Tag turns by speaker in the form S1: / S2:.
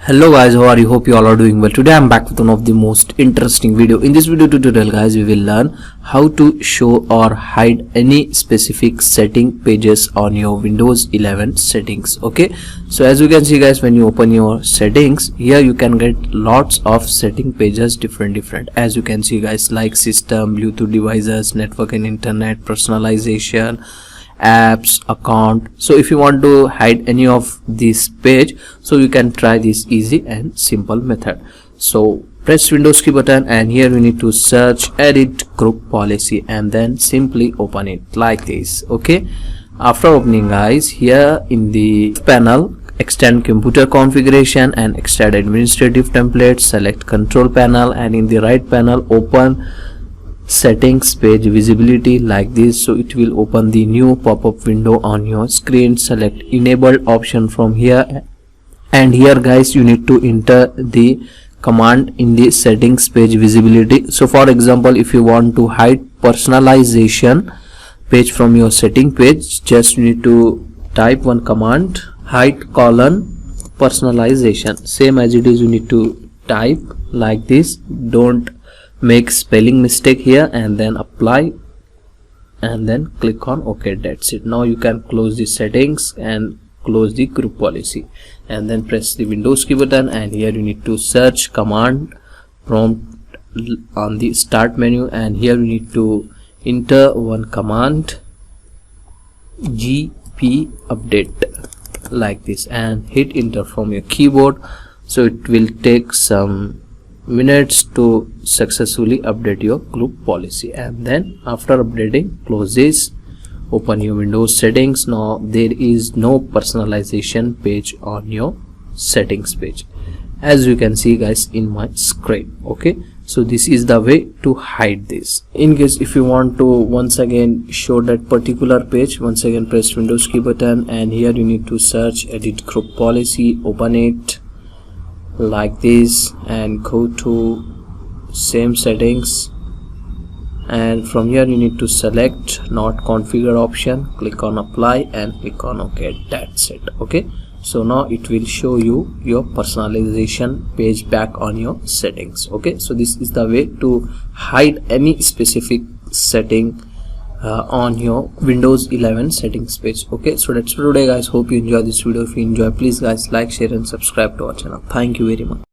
S1: Hello guys, how are you? Hope you all are doing well. Today I'm back with one of the most interesting video. In this video tutorial guys, we will learn how to show or hide any specific setting pages on your Windows 11 settings. Okay, so as you can see guys, when you open your settings, here you can get lots of setting pages different. As you can see guys, like system, Bluetooth devices, network and internet, personalization, apps, account. So if you want to hide any of this page, so you can try this easy and simple method. So press Windows key button and here you need to search edit group policy and then simply open it like this. Okay, after opening guys, here in the panel, extend computer configuration and extend administrative templates, select control panel, and in the right panel open settings page visibility like this. So it will open the new pop-up window on your screen. Select enabled option from here, and here guys you need to enter the command in the settings page visibility. So for example, if you want to hide personalization page from your setting page, just need to type one command, hide : personalization. Same as it is, you need to type like this. Don't make spelling mistake here, and then apply and then click on OK. That's it. Now you can close the settings and close the group policy and then press the Windows key button, and here you need to search command prompt on the start menu, and here you need to enter one command, gp update like this, and hit enter from your keyboard. So it will take some minutes to successfully update your group policy, and then after updating, close this, open your Windows settings. Now there is no personalization page on your settings page, as you can see guys in my screen. Okay, so this is the way to hide this. In case if you want to once again show that particular page, once again press Windows key button and here you need to search edit group policy, open it like this and go to same settings, and from here you need to select not configure option, click on apply and click on OK. That's it. Okay, so now it will show you your personalization page back on your settings. Okay, so this is the way to hide any specific setting on your Windows 11 settings page. Okay, so that's for today guys. Hope you enjoy this video. If you enjoy, please guys like, share and subscribe to our channel. Thank you very much.